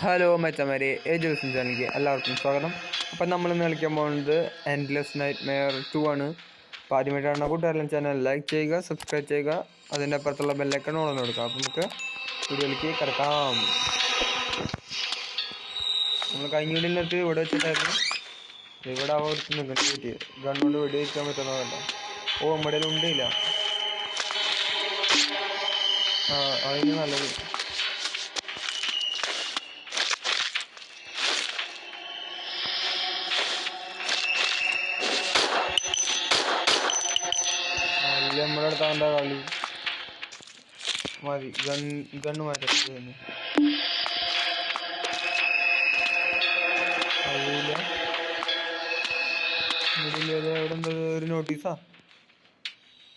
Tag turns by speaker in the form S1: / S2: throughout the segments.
S1: Hello മച്ചമാരെ, ദിവസം ചാനലിലേക്ക് എല്ലാവർക്കും സ്വാഗതം. അപ്പം നമ്മളിന്ന് കളിക്കാൻ പോകുന്നത് എൻഡ്ലെസ് നൈറ്റ്മെയർ 2 ആണ്. അപ്പോൾ ആദ്യമായിട്ടാണ് കൂട്ടുകാരെല്ലാം ചാനൽ ലൈക്ക് ചെയ്യുക, സബ്സ്ക്രൈബ് ചെയ്യുക, അതിൻ്റെ അപ്പുറത്തുള്ള ബെല്ലൈക്കൺ ഓൺ കൊടുക്കുക. അപ്പോൾ നമുക്ക് വീഡിയോയിലേക്ക് കിടക്കാം. നമ്മൾ കഴിഞ്ഞ വീടിനകത്ത് ഇവിടെ വെച്ചിട്ടായിരുന്നു. ഇവിടെ അവർക്ക് നിൽക്കേണ്ടി പറ്റി ഗണ്ണുകൊണ്ട് വെടിവെക്കാൻ പറ്റുന്നതല്ല. നമ്മുടെ ഉണ്ടില്ല. അതിന് നല്ലത്. നമ്മുടെ അടുത്ത് അവൻ്റെ കളി മതി. ഗണ്ണ് മാറ്റി എവിടെ എന്താ ഒരു നോട്ടീസാ?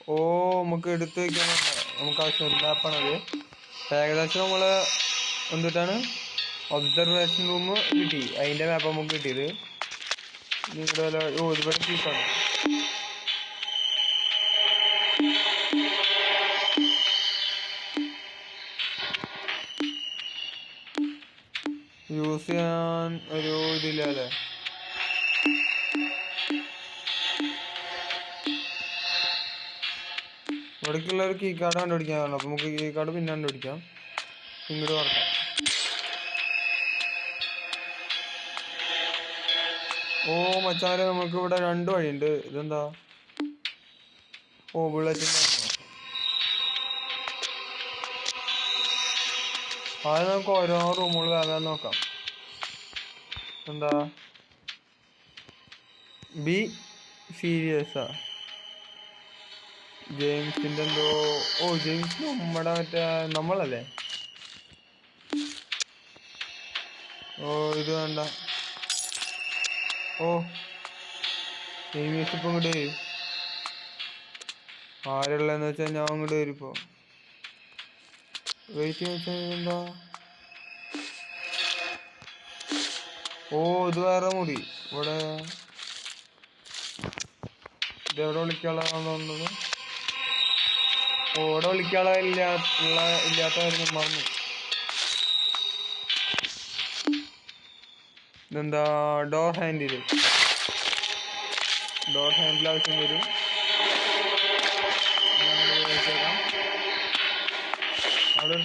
S1: നമുക്ക് എടുത്ത് വയ്ക്കാൻ നമുക്ക് ആവശ്യമില്ല. മാപ്പാണത്. ഏകദേശം നമ്മൾ എന്തിട്ടാണ് ഒബ്സർവേഷൻ റൂം കിട്ടി. അതിൻ്റെ മാപ്പ് നമുക്ക് കിട്ടിയത്. നിങ്ങളുടെ ഒരുപാട് ഫീസാണ്. യൂസ് ചെയ്യാൻ ഒരു ഇതില്ല അല്ലേ? ഇവിടേക്കുള്ള ഒരു കീ കാർഡ് കണ്ടുപിടിക്കാൻ പറഞ്ഞു. അപ്പം നമുക്ക് കീ കാർഡ് പിന്നെ കണ്ടുപിടിക്കാം. ഇങ്ങോട്ട് തുറക്കാം. മച്ചാരെ, നമുക്ക് ഇവിടെ 2 വഴിയുണ്ട്. ഇതെന്താ? ബുള്ളറ്റിൻ്റെ അത് നമുക്ക് ഓരോ റൂമുകൾ വേറെ നോക്കാം. എന്താ ബി സീരിയസാ? ജെയിംസിൻ്റെ എന്തോ. ജെയിംസ് നമ്മുടെ മറ്റേ നമ്മളല്ലേ? ഇത് വേണ്ട. ജെയിംസ് ഇപ്പം ഇങ്ങോട്ട് വരും. ആരുള്ളതെന്ന് വെച്ചാൽ ഞാൻ ഇങ്ങോട്ട് വരും. ഇപ്പോൾ വെയിറ്റ് വെച്ചാൽ എന്താ? ഇത് വേറെ മുറി. ഇവിടെ ഇതെവിടെ വിളിക്കാനുള്ളതാണെന്ന് തോന്നുന്നത്. ഇവിടെ വിളിക്കാനുള്ള ഇല്ലാത്തവരും മറന്നു. ഇതെന്താ? ഡോർ ഹാൻഡിൽ ആവശ്യം വരും. അവിടെ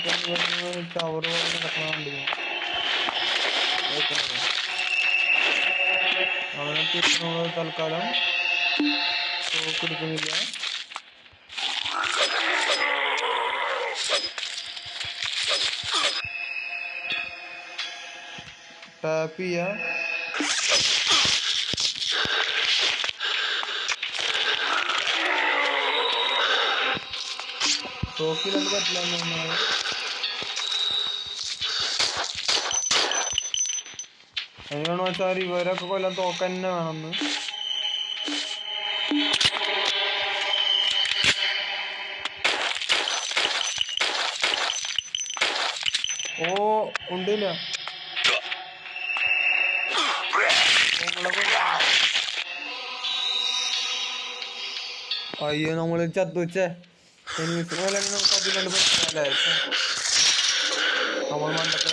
S1: ചവറ് പോലെ നടക്കണുണ്ട്. അവനൊക്കെ നമ്മൾ തൽക്കാലം സ്റ്റോക്ക് എടുക്കുന്നില്ല. ടാപ്പ് ചെയ്യാ. സ്റ്റോക്കിലൊന്നും പറ്റില്ല എന്ന് തോന്നുന്നത്. അതിനാണോ വെച്ചാൽ ഇവരൊക്കെ കൊല്ലം തോക്ക തന്നെ വേണമെന്ന്. ഉണ്ടില്ല. അയ്യോ, നമ്മള് ചത്തുവച്ചേ. നമുക്ക് അതിലുണ്ട് പറ്റില്ല. നമ്മൾ മണ്ടത്തെ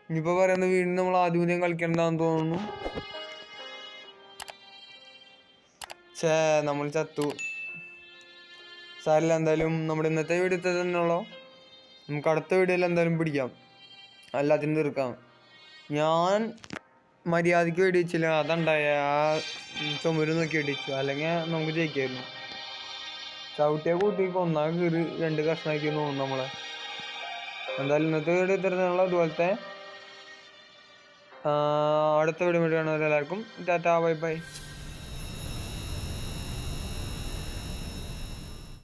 S1: ഇനിയിപ്പോ പറയുന്ന വീണ്ടും നമ്മൾ ആദ്യം കളിക്കണ്ടെന്ന് തോന്നുന്നു. നമ്മൾ ചത്തു. സാരില്ല, എന്തായാലും നമ്മുടെ ഇന്നത്തെ വീഡിയോ തന്നെയുള്ളൂ. നമുക്ക് അടുത്ത വീഡിയോയിൽ എന്തായാലും പിടിക്കാം, എല്ലാത്തിനും തീർക്കാം. ഞാൻ മര്യാദയ്ക്ക് വെടിവെച്ചില്ല, അതുണ്ടായ ആ ചുമര് നോക്കി വെടിച്ചു. അല്ലെങ്കിൽ നമുക്ക് ജയിക്കായിരുന്നു. ചവിട്ടിയ കൂട്ടിക്ക് ഒന്നാകെ കീറി 2 കഷ്ണമാക്കി തോന്നുന്നു നമ്മളെ. എന്തായാലും ഇന്നത്തെ വീഡിയോ തരുന്നുള്ള അതുപോലത്തെ അടുത്ത വീഡിയോ കാണുന്നവരെല്ലാവർക്കും ടാറ്റാ, ബൈ ബൈ.